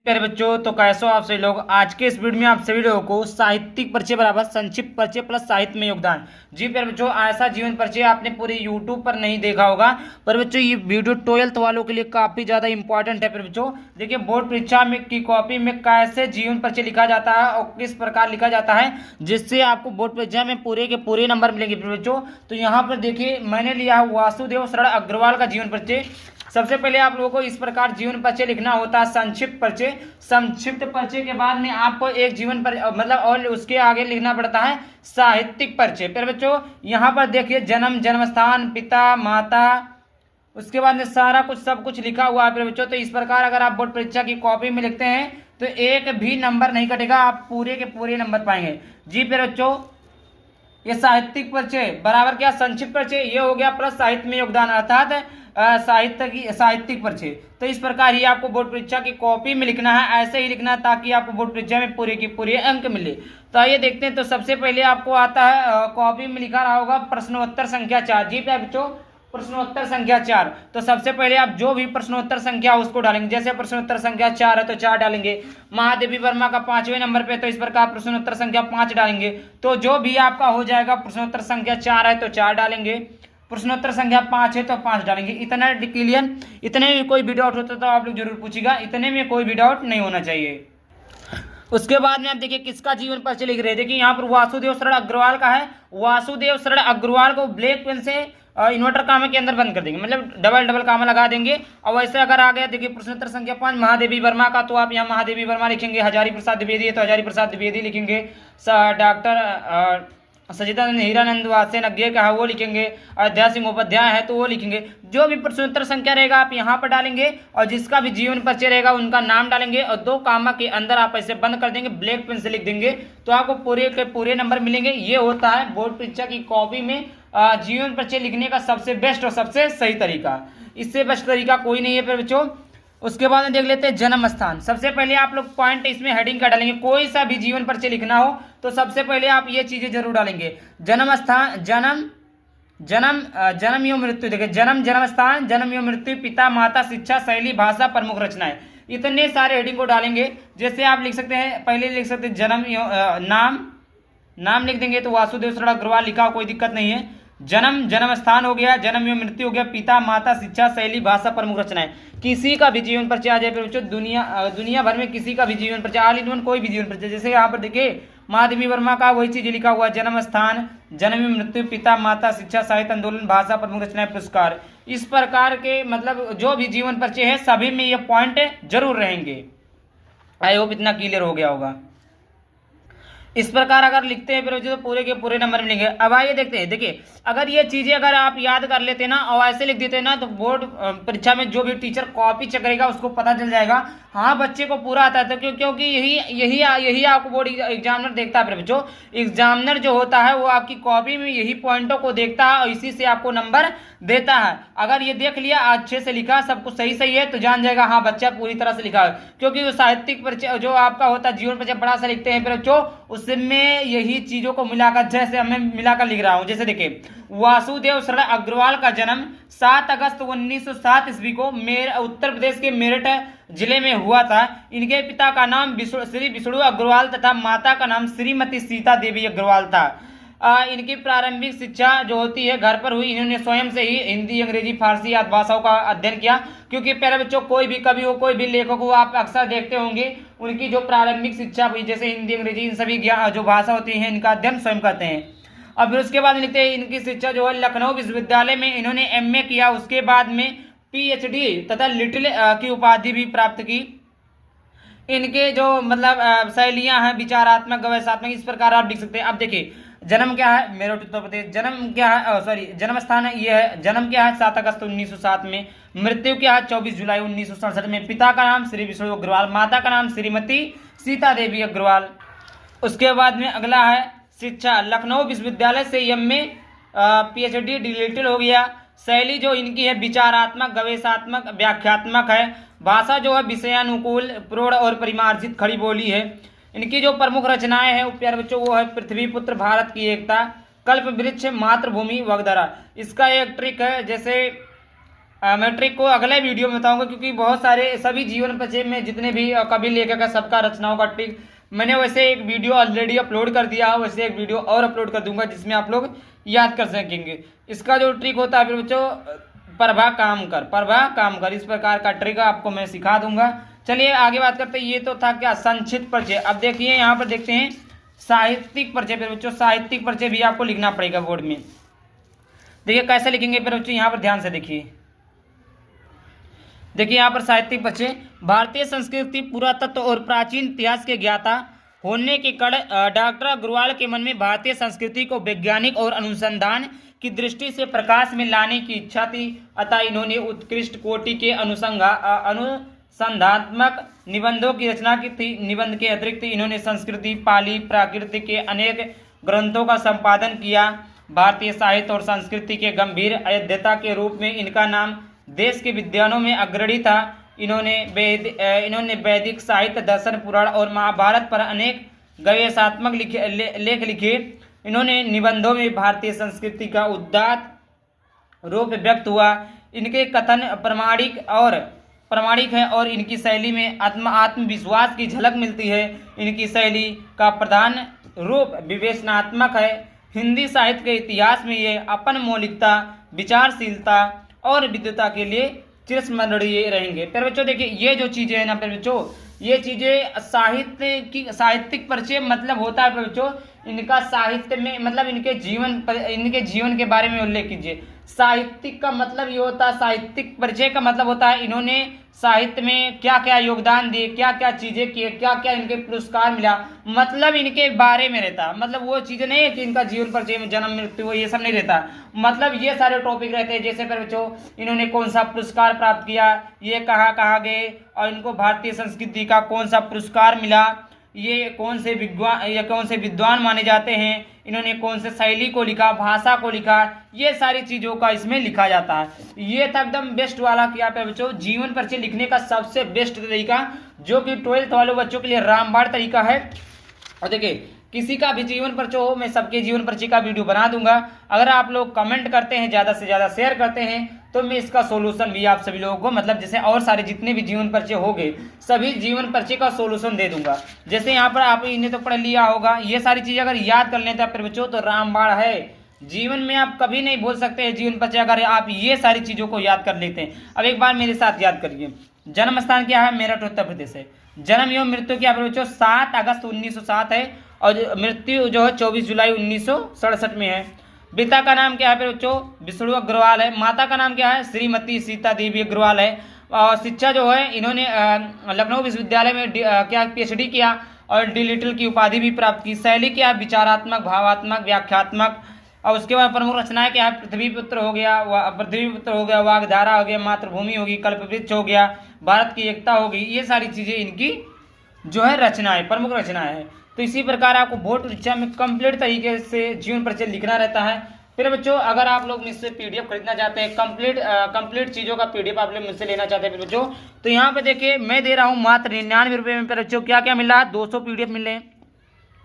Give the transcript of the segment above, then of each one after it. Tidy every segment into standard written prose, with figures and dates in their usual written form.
प्यारे बच्चों, तो कैसे हो आप सभी लोग। आज के इस वीडियो में आप सभी लोगों को साहित्यिक परिचय बराबर संक्षिप्त परिचय प्लस साहित्य में योगदान। जी प्यारे बच्चों, ऐसा जीवन परिचय आपने पूरे यूट्यूब पर नहीं देखा होगा। पर बच्चों ये वीडियो 12th वालों के लिए काफी ज्यादा इंपॉर्टेंट है। प्यारे बच्चों देखिए, बोर्ड परीक्षा में की कॉपी में कैसे जीवन परिचय लिखा जाता है और किस प्रकार लिखा जाता है जिससे आपको बोर्ड परीक्षा में पूरे के पूरे नंबर मिलेंगे। प्यारे बच्चों तो यहाँ पर देखिए, मैंने लिया है वासुदेव शरण अग्रवाल का जीवन परिचय। सबसे पहले आप लोगों को इस प्रकार जीवन परिचय लिखना होता है, संक्षिप्त परिचय। संक्षिप्त परिचय के बाद में आपको एक जीवन पर मतलब और उसके आगे लिखना पड़ता है साहित्यिक परिचय। फिर बच्चों यहाँ पर देखिए, जन्म, जन्म स्थान, पिता, माता, उसके बाद में सारा कुछ सब कुछ लिखा हुआ है। फिर बच्चों तो इस प्रकार अगर आप बोर्ड परीक्षा की कॉपी में लिखते हैं तो एक भी नंबर नहीं कटेगा, आप पूरे के पूरे नंबर पाएंगे। जी फिर बच्चों, ये साहित्यिक परिचय बराबर क्या संक्षिप्त परिचय, ये हो गया प्लस साहित्य में योगदान अर्थात साहित्यिक परिचय। तो इस प्रकार ही आपको बोर्ड परीक्षा की कॉपी में लिखना है, ऐसे ही लिखना है ताकि आपको बोर्ड परीक्षा में पूरे के पूरे अंक मिले। तो आइए देखते हैं। तो सबसे पहले आपको आता है कॉपी में लिखा रहा होगा प्रश्नोत्तर संख्या 4। जी बच्चों, प्रश्नोत्तर संख्या 4। तो सबसे पहले आप जो भी प्रश्नोत्तर संख्या उसको डालेंगे। जैसे प्रश्नोत्तर संख्या 4 है तो 4 डालेंगे। महादेवी वर्मा का 5वें नंबर पे, तो इस प्रकार प्रश्नोत्तर संख्या 5 डालेंगे। तो जो भी आपका हो जाएगा, प्रश्नोत्तर संख्या 4 है तो 4 डालेंगे, प्रश्नोत्तर संख्या 5 है तो 5 डालेंगे। इतना क्लियर। इतने में कोई भी डाउट होता तो आप लोग जरूर पूछिएगा, इतने में कोई भी डाउट नहीं होना चाहिए। उसके बाद में आप देखिए किसका जीवन परिचय लिख रहे थे कि यहाँ पर वासुदेव शरण अग्रवाल का है। वासुदेव शरण अग्रवाल को ब्लैक पेन से इन्वर्टर कामा के अंदर बंद कर देंगे, मतलब डबल डबल कामा लगा देंगे। और वैसे अगर आ गया देखिए प्रश्नोत्तर संख्या 5 महादेवी वर्मा का, तो आप यहाँ महादेवी वर्मा लिखेंगे। हजारी प्रसाद द्विवेदी है तो हजारी प्रसाद द्विवेदी लिखेंगे। डॉक्टर सचिदानंद हीरानंद वासेनज्ञ का है वो लिखेंगे। अयोध्या सिंह उपाध्याय है तो वो लिखेंगे। जो भी प्रश्नोत्तर संख्या रहेगा आप यहाँ पर डालेंगे और जिसका भी जीवन परिचय रहेगा उनका नाम डालेंगे और 2 कामा के अंदर आप ऐसे बंद कर देंगे, ब्लैक पेन से लिख देंगे, तो आपको पूरे के पूरे नंबर मिलेंगे। ये होता है बोर्ड परीक्षा की कॉपी में जीवन परिचय लिखने का सबसे बेस्ट और सबसे सही तरीका। इससे बेस्ट तरीका कोई नहीं है। फिर बच्चों उसके बाद में देख लेते हैं जन्म स्थान। सबसे पहले आप लोग पॉइंट इसमें हेडिंग का डालेंगे। कोई सा भी जीवन परिचय लिखना हो तो सबसे पहले आप ये चीजें जरूर डालेंगे। जन्म स्थान, जन्म, जन्म एवं मृत्यु। देखिए जन्म, जन्म स्थान, जन्म एवं मृत्यु, पिता, माता, शिक्षा, शैली, भाषा, प्रमुख रचनाएं, इतने सारे हेडिंग को डालेंगे। जैसे आप लिख सकते हैं, पहले लिख सकते हैं जन्म, नाम लिख देंगे तो वासुदेव शरण अग्रवाल लिखा, कोई दिक्कत नहीं है। जन्म, जन्म स्थान हो गया, जन्म एवं मृत्यु हो गया, पिता, माता, शिक्षा, शैली, भाषा, प्रमुख रचनाएं। किसी का भी जीवन परिचय आ जाए बच्चों, दुनिया भर में किसी का भी जीवन परिचय, ऑल इन वन कोई भी जीवन परिचय। जैसे यहाँ पर देखिए महादेवी वर्मा का वही चीज लिखा हुआ है, जन्म स्थान, जन्म एवं मृत्यु, पिता, माता, शिक्षा, साहित्य आंदोलन, भाषा, प्रमुख रचनाएं, पुरस्कार। इस प्रकार के मतलब जो भी जीवन परिचय है सभी में ये पॉइंट जरूर रहेंगे। आई होप इतना क्लियर हो गया होगा। इस प्रकार अगर लिखते हैं फिर तो पूरे के पूरे नंबर मिलेंगे। अब आइए देखते हैं। देखिए अगर ये चीजें अगर आप याद कर लेते ना और ऐसे लिख देते ना तो बोर्ड परीक्षा में जो भी टीचर कॉपी चेक करेगा उसको पता चल जाएगा हाँ बच्चे को पूरा आता है। तो क्योंकि यही आपको बोर्ड एग्जामिनर देखता है। बच्चों एग्जामिनर जो होता है वो आपकी कॉपी में यही पॉइंटों को देखता है और इसी से आपको नंबर देता है। अगर ये देख लिया अच्छे से लिखा सब कुछ सही सही है तो जान जाएगा हाँ बच्चा पूरी तरह से लिखा है। क्योंकि वो साहित्यिक परिचय जो आपका होता है जीवन परिचय बड़ा सा लिखते हैं फिर बच्चों, उसमें यही चीजों को मिलाकर जैसे मैं मिलाकर लिख रहा हूं। जैसे देखिए वासुदेव शरण अग्रवाल का जन्म 7 अगस्त 1907 ईस्वी को उत्तर प्रदेश के मेरठ जिले में हुआ था। इनके पिता का नाम श्री विष्णु अग्रवाल तथा माता का नाम श्रीमती सीता देवी अग्रवाल था। इनकी प्रारंभिक शिक्षा जो होती है घर पर हुई। इन्होंने स्वयं से ही हिंदी, अंग्रेजी, फारसी आदि भाषाओं का अध्ययन किया। क्योंकि पहले बच्चों कोई भी कवि हो, कोई भी लेखक हो, आप अक्सर देखते होंगे उनकी जो प्रारंभिक शिक्षा हुई जैसे हिंदी, अंग्रेजी, इन सभी जो भाषा होती है इनका अध्ययन स्वयं करते हैं। अब फिर उसके बाद लिखते हैं इनकी शिक्षा जो है लखनऊ विश्वविद्यालय में इन्होंने MA किया। उसके बाद में PhD तथा लिटिल की उपाधि भी प्राप्त की। इनके जो मतलब शैलियां हैं विचारात्मक, गवेषात्मक, इस प्रकार आप लिख सकते हैं। अब देखिए जन्म क्या है, मेरठ उत्तर प्रदेश। जन्म क्या है, सॉरी जन्म स्थान है ये है, जन्म क्या है 7 अगस्त 1907 में। मृत्यु क्या है 24 जुलाई 1967 में। पिता का नाम श्री विष्णु अग्रवाल, माता का नाम श्रीमती सीता देवी अग्रवाल। उसके बाद में अगला है शिक्षा, लखनऊ विश्वविद्यालय से MA PhD डिलीटेड हो गया। शैली जो इनकी है विचारात्मक, गवेषात्मक, व्याख्यात्मक है। भाषा जो है विषयानुकूल, प्रौढ़ और परिमार्जित खड़ी बोली है। इनकी जो प्रमुख रचनाएं हैं प्यारे बच्चों वो है पृथ्वी पुत्र, भारत की एकता, कल्प वृक्ष, मातृभूमि वगैरह। इसका एक ट्रिक है, जैसे मैं ट्रिक को अगले वीडियो में बताऊंगा, क्योंकि बहुत सारे सभी जीवन परिचय में जितने भी कवि लेखक का सबका रचनाओं का ट्रिक मैंने वैसे एक वीडियो ऑलरेडी अपलोड कर दिया है, वैसे एक वीडियो और अपलोड कर दूंगा जिसमें आप लोग याद कर सकेंगे। इसका जो ट्रिक होता है फिर बच्चों, प्रभा काम कर, इस प्रकार का ट्रिक आपको मैं सिखा दूंगा। चलिए आगे बात करते हैं। ये तो था क्या, संक्षिप्त परिचय। अब देखिए यहाँ पर देखते हैं साहित्यिक परिचय। फिर बच्चों साहित्यिक परिचय भी आपको लिखना पड़ेगा बोर्ड में। देखिए कैसे लिखेंगे फिर बच्चों, यहाँ पर ध्यान से देखिए यहाँ पर साहित्यिक परिचय। भारतीय संस्कृति, पुरातत्व और प्राचीन इतिहास के ज्ञाता होने के कारण डॉक्टर अग्रवाल के मन में भारतीय संस्कृति को वैज्ञानिक और अनुसंधान की दृष्टि से प्रकाश में लाने की इच्छा थी। अतः इन्होंने उत्कृष्ट कोटि के अनुसंधात्मक निबंधों की रचना की थी। निबंध के अतिरिक्त इन्होंने संस्कृति, पाली, प्राकृतिक के अनेक ग्रंथों का संपादन किया। भारतीय साहित्य और संस्कृति के गंभीर अध्येता के रूप में इनका नाम देश के विद्वानों में अग्रणी था। इन्होंने वैदिक साहित्य, दर्शन, पुराण और महाभारत पर अनेक गवेषणात्मक लेख लिखे। इन्होंने निबंधों में भारतीय संस्कृति का उदात्त रूप व्यक्त हुआ। इनके कथन प्रामाणिक है और इनकी शैली में आत्मविश्वास की झलक मिलती है। इनकी शैली का प्रधान रूप विवेचनात्मक है। हिंदी साहित्य के इतिहास में ये अपन मौलिकता, विचारशीलता और विद्वता के लिए चिरस्मरणीय रहेंगे। फिर बच्चों देखिए ये जो चीज़ें हैं ना फिर बच्चों, ये चीज़ें साहित्यिक परिचय मतलब होता है फिर बच्चों, इनका साहित्य में मतलब इनके जीवन के बारे में उल्लेख कीजिए। साहित्यिक का मतलब ये होता है, साहित्यिक परिचय का मतलब होता है इन्होंने साहित्य में क्या क्या योगदान दिए, क्या क्या चीज़ें किए, क्या क्या इनके पुरस्कार मिला, मतलब इनके बारे में रहता। मतलब वो चीज़ें नहीं है कि इनका जीवन परिचय में जन्म मृत्यु ये सब नहीं रहता, मतलब ये सारे टॉपिक रहते हैं। जैसे फिर बच्चों इन्होंने कौन सा पुरस्कार प्राप्त किया, ये कहाँ गए और इनको भारतीय संस्कृति का कौन सा पुरस्कार मिला, ये कौन से विद्वान माने जाते हैं, इन्होंने कौन से शैली को लिखा, भाषा को लिखा, ये सारी चीज़ों का इसमें लिखा जाता है। ये था एकदम बेस्ट वाला कि आप बच्चों जीवन परिचय लिखने का सबसे बेस्ट तरीका, जो कि 12th वाले बच्चों के लिए रामबाण तरीका है। और देखिए किसी का भी जीवन परिचय हो, मैं सबके जीवन परिचय का वीडियो बना दूंगा। अगर आप लोग कमेंट करते हैं, ज़्यादा से ज़्यादा शेयर करते हैं, तो मैं इसका सोल्यूशन भी आप सभी लोगों को, मतलब जैसे और सारे जितने भी जीवन परिचय हो गए सभी जीवन परिचय का सोल्यूशन दे दूंगा। जैसे यहाँ पर आप इन्हें तो पढ़ लिया होगा, ये सारी चीज़ें अगर याद कर लेते हैं फिर बच्चों तो रामबाण है। जीवन में आप कभी नहीं भूल सकते हैं जीवन परिचय अगर आप ये सारी चीज़ों को याद कर लेते हैं। अब एक बार मेरे साथ याद करिए। जन्म स्थान क्या है, मेरठ उत्तर प्रदेश है। जन्म एवं मृत्यु क्या है बच्चों, 7 अगस्त 1907 है और मृत्यु जो है 24 जुलाई 1967 में है। पिता का नाम क्या है फिर बच्चों, विष्णु अग्रवाल है। माता का नाम क्या है, श्रीमती सीता देवी अग्रवाल है। और शिक्षा जो है इन्होंने लखनऊ विश्वविद्यालय में क्या PhD किया और डी लिटिल की उपाधि भी प्राप्त की। शैली क्या है, विचारात्मक, भावात्मक, व्याख्यात्मक। और उसके बाद प्रमुख रचनाएं क्या है, पृथ्वीपुत्र हो गया, वाग्धारा हो गया, मातृभूमि होगी, कल्पवृक्ष हो गया, भारत की एकता होगी। ये सारी चीज़ें इनकी जो है रचनाएं, प्रमुख रचनाएं हैं। तो इसी प्रकार आपको बोर्ड परीक्षा में कंप्लीट तरीके से जीवन परिचय लिखना रहता है। फिर बच्चों अगर आप लोग मुझसे PDF खरीदना चाहते हैं, कंप्लीट चीज़ों का PDF आप लोग मुझसे लेना चाहते हैं फिर बच्चों, तो यहाँ पे देखिए मैं दे रहा हूँ मात्र 99 रुपये में। फिर बच्चों क्या क्या मिल रहा है, 200 PDF मिल रहे हैं।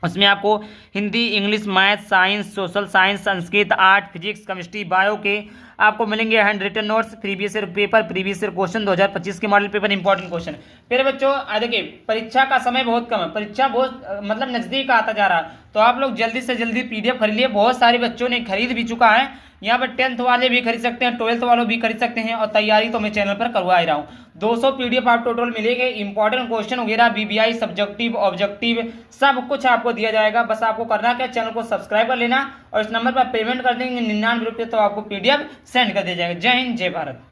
उसमें आपको Hindi, English, math, science, social science, Sanskrit, art, physics, chemistry, bio के आपको मिलेंगे handwritten notes, previous year paper, previous year question, 2025 के मॉडल पेपर, इंपॉर्टेंट क्वेश्चन। फिर बच्चों देखिए परीक्षा का समय बहुत कम है, परीक्षा बहुत मतलब नज़दीक आता जा रहा है, तो आप लोग जल्दी से जल्दी PDF खरीद लिए। बहुत सारे बच्चों ने खरीद भी चुका है। यहाँ पर 10th वाले भी खरीद सकते हैं, 12th वालों भी खरीद सकते हैं और तैयारी तो मैं चैनल पर करवा ही रहा हूँ। 200 PDF आप टोटल मिलेंगे। इंपॉर्टेंट क्वेश्चन वगैरह, BBI, सब्जेक्टिव, ऑब्जेक्टिव सब कुछ आपको दिया जाएगा। बस आपको करना क्या, चैनल को सब्सक्राइब कर लेना और इस नंबर पर पेमेंट कर देंगे 99 रुपये, तो आपको PDF सेंड कर दिया जाएगा। जय हिंद, जय भारत।